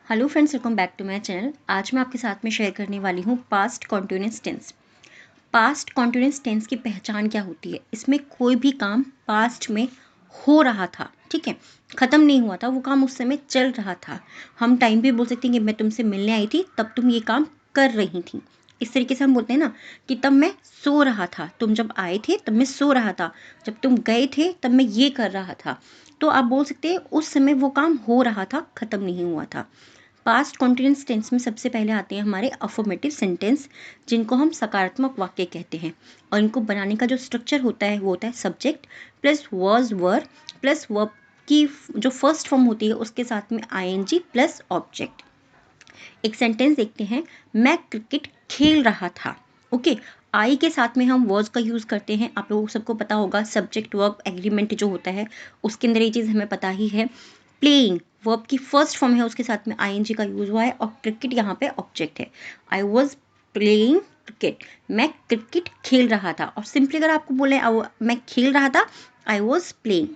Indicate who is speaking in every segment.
Speaker 1: Hello friends, welcome back to my channel. आज मैं आपके साथ में शेयर करने वाली हूँ past continuous tense. Past continuous tense की पहचान क्या होती है? इसमें कोई भी काम पास्ट में हो रहा था, ठीक है, ख़त्म नहीं हुआ था, वो काम उस समय चल रहा था। हम टाइम भी बोल सकते हैं कि मैं तुमसे मिलने आई थी तब तुम ये काम कर रही थी। इस तरीके से हम बोलते हैं ना कि तब मैं सो रहा था, तुम जब आए थे तब मैं सो रहा था, जब तुम गए थे तब मैं ये कर रहा था। तो आप बोल सकते हैं उस समय वो काम हो रहा था, ख़त्म नहीं हुआ था। पास्ट कॉन्टिन्यूस टेंस में सबसे पहले आते हैं हमारे अफर्मेटिव सेंटेंस, जिनको हम सकारात्मक वाक्य कहते हैं। और इनको बनाने का जो स्ट्रक्चर होता है वो होता है सब्जेक्ट प्लस वर्ज वर प्लस वर्ब की जो फर्स्ट फॉर्म होती है उसके साथ में आईएनजी प्लस ऑब्जेक्ट। एक सेंटेंस देखते हैं, मैं क्रिकेट खेल रहा था। ओके, आई के साथ में हम वर्ड्स का यूज़ करते हैं। आप लोगों सबको पता होगा सब्जेक्ट वर्ब एग्रीमेंट जो होता है उसके अंदर ये चीज़ हमें पता ही है। प्लेइंग वर्ब की फर्स्ट फॉर्म है, उसके साथ में आईएनजी का यूज हुआ है और क्रिकेट यहाँ पे ऑब्जेक्ट है। आई वॉज प्लेइंग क्रिकेट, मैं क्रिकेट खेल रहा था। और सिंपली अगर आपको बोले मैं खेल रहा था, आई वॉज प्लेइंग।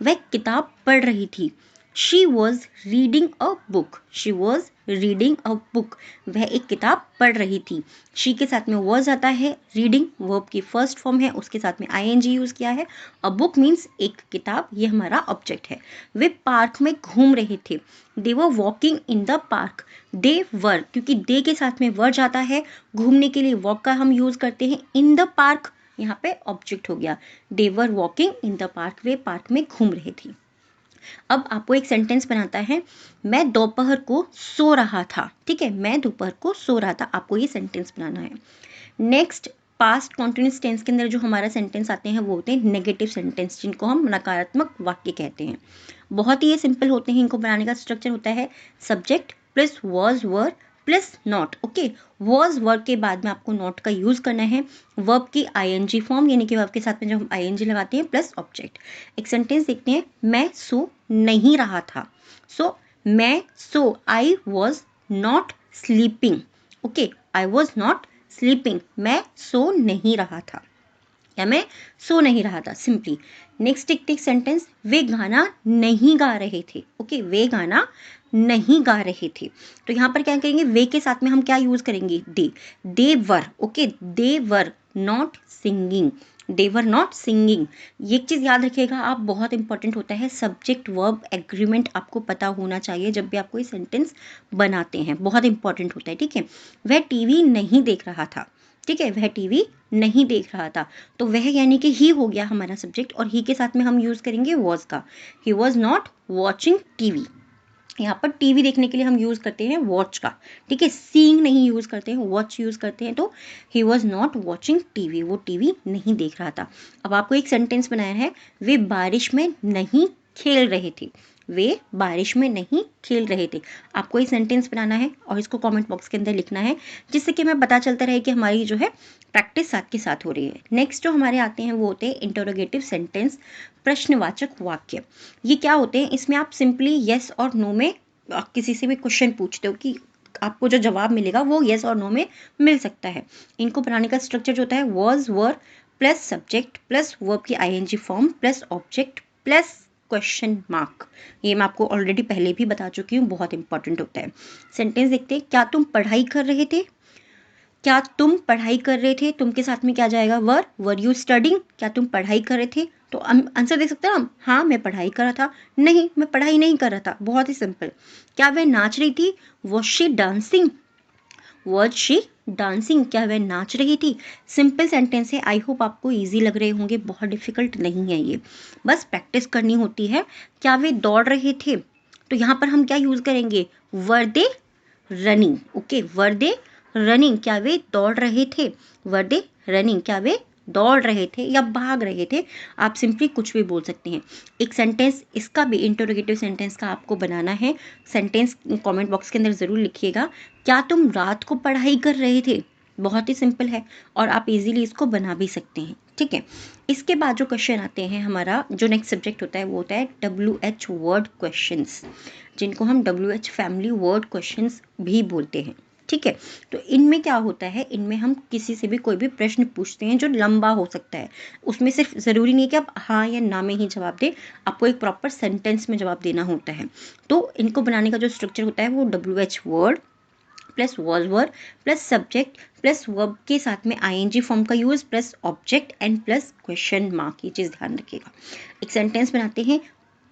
Speaker 1: वह किताब पढ़ रही थी, she was reading a book, she was reading a book, वह एक किताब पढ़ रही थी। शी के साथ में वॉज आता है, रीडिंग वर्ब की फर्स्ट फॉर्म है, उसके साथ में आईएनजी यूज किया है। अ बुक मीन्स एक किताब, ये हमारा ऑब्जेक्ट है। वे पार्क में घूम रहे थे, they were walking in the park. They were, क्योंकि दे के साथ में वर जाता है, घूमने के लिए वॉक का हम यूज करते हैं। इन द पार्क यहाँ पे ऑब्जेक्ट हो गया। They were walking in the park, वे पार्क में घूम रहे थे। अब आपको एक सेंटेंस बनाता है, मैं दोपहर को सो रहा था। ठीक है, मैं दोपहर को सो रहा था, आपको ये सेंटेंस बनाना है। नेक्स्ट, पास्ट कॉन्टिन्यूस टेंस के अंदर जो हमारा सेंटेंस आते हैं वो होते हैं नेगेटिव सेंटेंस, जिनको हम नकारात्मक वाक्य कहते हैं। बहुत ही ये सिंपल होते हैं, इनको बनाने का स्ट्रक्चर होता है subject plus was were plus not. Okay, was verb के बाद में आपको नॉट का यूज करना है। वर्ब की आईएनजी फॉर्म, यानी कि वर्ब के साथ में जब हम आईएनजी लगाते हैं प्लस ऑब्जेक्ट। एक सेंटेंस देखते हैं, मैं सो नहीं रहा था। मैं सो I was not sleeping. Okay, I was not sleeping, मैं सो नहीं रहा था या मैं सो नहीं रहा था, सिंपली। नेक्स्ट एक सेंटेंस, वे गाना नहीं गा रहे थे। ओके, वे गाना नहीं गा रहे थे, तो यहाँ पर क्या करेंगे, वे के साथ में हम क्या यूज करेंगे, they were. Okay, they were not singing, they were not singing. ये चीज़ याद रखिएगा आप, बहुत इंपॉर्टेंट होता है। सब्जेक्ट वर्ब एग्रीमेंट आपको पता होना चाहिए जब भी आप कोई सेंटेंस बनाते हैं, बहुत इंपॉर्टेंट होता है। ठीक है, वह टीवी नहीं देख रहा था। ठीक है, वह टीवी नहीं देख रहा था, तो वह यानी कि ही हो गया हमारा सब्जेक्ट, और ही के साथ में हम यूज करेंगे वॉज का। He was not watching TV, यहाँ पर टीवी देखने के लिए हम यूज करते हैं वॉच का। ठीक है, सीइंग नहीं यूज करते हैं, वॉच यूज करते हैं। तो he was not watching TV, वो टीवी नहीं देख रहा था। अब आपको एक सेंटेंस बनाया है, वे बारिश में नहीं खेल रहे थे, वे बारिश में नहीं खेल रहे थे। आपको ये सेंटेंस बनाना है और इसको कमेंट बॉक्स के अंदर लिखना है, जिससे कि हमें पता चलता रहे कि हमारी जो है प्रैक्टिस साथ के साथ हो रही है। नेक्स्ट जो हमारे आते हैं वो होते हैं इंटरोगेटिव सेंटेंस, प्रश्नवाचक वाक्य। ये क्या होते हैं, इसमें आप सिंपली येस और नो में किसी से भी क्वेश्चन पूछते हो कि आपको जो जवाब मिलेगा वो येस और नो में मिल सकता है। इनको बनाने का स्ट्रक्चर जो होता है, was were plus subject plus verb की ING form plus object plus question mark. ये मैं आपको ऑलरेडी पहले भी बता चुकी हूँ, बहुत इंपॉर्टेंट होता है। सेंटेंस देखते हैं, क्या तुम पढ़ाई कर रहे थे, क्या तुम पढ़ाई कर रहे थे, तुम के साथ में क्या जाएगा, वर यू स्टडिंग, क्या तुम पढ़ाई कर रहे थे। तो आंसर दे सकते हैं हम, हाँ मैं पढ़ाई कर रहा था, नहीं मैं पढ़ाई नहीं कर रहा था, बहुत ही सिंपल। क्या वह नाच रही थी, was she dancing, was she dancing, क्या वह नाच रही थी। सिंपल सेंटेंस है, आई होप आपको ईजी लग रहे होंगे, बहुत डिफिकल्ट नहीं है ये, बस प्रैक्टिस करनी होती है। क्या वे दौड़ रहे थे, तो यहाँ पर हम क्या यूज करेंगे, were they running. Okay, were they running, क्या वे दौड़ रहे थे, वर दे रनिंग, क्या वे दौड़ रहे थे या भाग रहे थे। आप सिंपली कुछ भी बोल सकते हैं। एक सेंटेंस इसका भी इंटरोगेटिव सेंटेंस का आपको बनाना है, सेंटेंस कमेंट बॉक्स के अंदर ज़रूर लिखिएगा। क्या तुम रात को पढ़ाई कर रहे थे, बहुत ही सिंपल है और आप इजीली इसको बना भी सकते हैं। ठीक है, इसके बाद जो क्वेश्चन आते हैं, हमारा जो नेक्स्ट सब्जेक्ट होता है वो होता है WH वर्ड क्वेश्चंस, जिनको हम WH फैमिली वर्ड क्वेश्चंस भी बोलते हैं। ठीक है। तो इनमें क्या होता है, इनमें हम किसी से भी कोई भी प्रश्न पूछते हैं जो लंबा हो सकता है, उसमें सिर्फ ज़रूरी नहीं है कि आप हाँ या ना में ही जवाब दें, आपको एक प्रॉपर सेंटेंस में जवाब देना होता है। तो इनको बनाने का जो स्ट्रक्चर होता है वो WH word plus was word plus subject plus verb के साथ में ING फॉर्म का use plus object and plus question mark, ये चीज़ ध्यान रखिएगा। एक सेंटेंस बनाते हैं,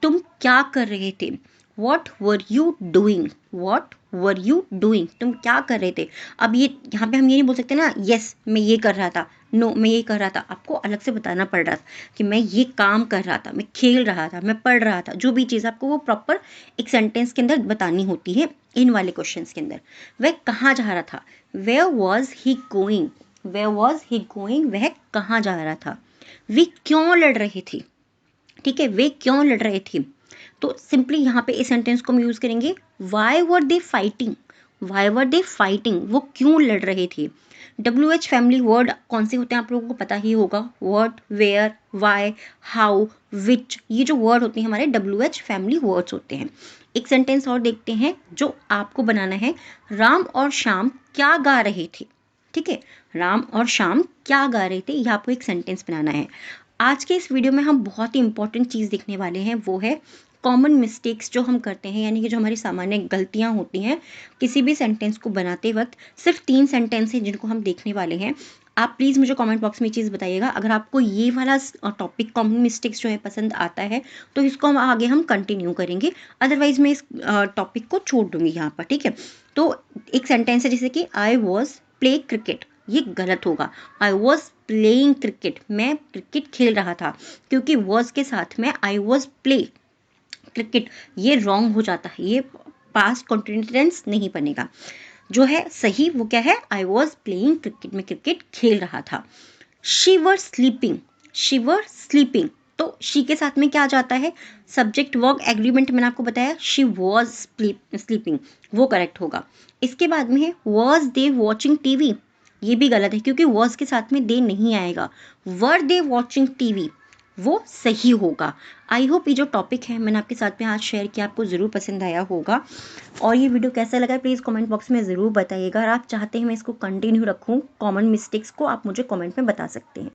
Speaker 1: तुम क्या कर रहे थे, what were you doing, what were you doing, तुम क्या कर रहे थे। अब ये यहाँ पे हम ये नहीं बोल सकते ना यस मैं ये कर रहा था, नो मैं ये कर रहा था, आपको अलग से बताना पड़ रहा था कि मैं ये काम कर रहा था, मैं खेल रहा था, मैं पढ़ रहा था, जो भी चीज़ आपको वो प्रॉपर एक सेंटेंस के अंदर बतानी होती है। इन वाले क्वेश्चंस के अंदर वह कहाँ जा रहा था, where was he going, where was he going, वह कहाँ जा रहा था। वे क्यों लड़ रहे थे, ठीक है, वे क्यों लड़ रहे थे। तो सिंपली यहाँ पे इस सेंटेंस को हम यूज करेंगे, why were they fighting, why were they fighting, वो क्यों लड़ रहे थे। WH फैमिली वर्ड कौन से होते हैं आप लोगों को पता ही होगा, व्हाट, वेयर, वाई, हाउ, विच, ये जो वर्ड होते हैं हमारे WH फैमिली वर्ड्स होते हैं। एक सेंटेंस और देखते हैं जो आपको बनाना है, राम और श्याम क्या गा रहे थे, ठीक है, राम और श्याम क्या गा रहे थे, ये आपको एक सेंटेंस बनाना है। आज के इस वीडियो में हम बहुत ही इंपॉर्टेंट चीज़ देखने वाले हैं, वो है कॉमन मिस्टेक्स जो हम करते हैं, यानी कि जो हमारी सामान्य गलतियां होती हैं किसी भी सेंटेंस को बनाते वक्त। सिर्फ 3 सेंटेंस हैं जिनको हम देखने वाले हैं। आप प्लीज़ मुझे कमेंट बॉक्स में चीज़ बताइएगा, अगर आपको ये वाला टॉपिक कॉमन मिस्टेक्स जो है पसंद आता है तो इसको हम आगे हम कंटिन्यू करेंगे, अदरवाइज मैं इस टॉपिक को छोड़ दूंगी यहाँ पर, ठीक है। तो एक सेंटेंस है जैसे कि आई वॉज प्ले क्रिकेट, ये गलत होगा। आई वॉज प्लेइंग क्रिकेट, मैं क्रिकेट खेल रहा था, क्योंकि वॉज के साथ में आई वॉज प्ले क्रिकेट, ये रॉन्ग हो जाता है, ये पास्ट कॉन्टिन्यूस नहीं बनेगा। जो है सही वो क्या है, आई वॉज प्लेइंग क्रिकेट, में क्रिकेट खेल रहा था। She were sleeping, she were sleeping, तो शी के साथ में क्या आ जाता है, सब्जेक्ट वर्ब एग्रीमेंट, मैंने आपको बताया शी वॉज स्लीपिंग, वो करेक्ट होगा। इसके बाद में है वॉज दे वॉचिंग टीवी, ये भी गलत है क्योंकि वॉज के साथ में दे नहीं आएगा, वर दे वॉचिंग टीवी, वो सही होगा। आई होप ये जो टॉपिक है मैंने आपके साथ में आज शेयर किया आपको ज़रूर पसंद आया होगा, और ये वीडियो कैसा लगा प्लीज़ कमेंट बॉक्स में ज़रूर बताइएगा। अगर आप चाहते हैं मैं इसको कंटिन्यू रखूँ कॉमन मिस्टेक्स को, आप मुझे कमेंट में बता सकते हैं।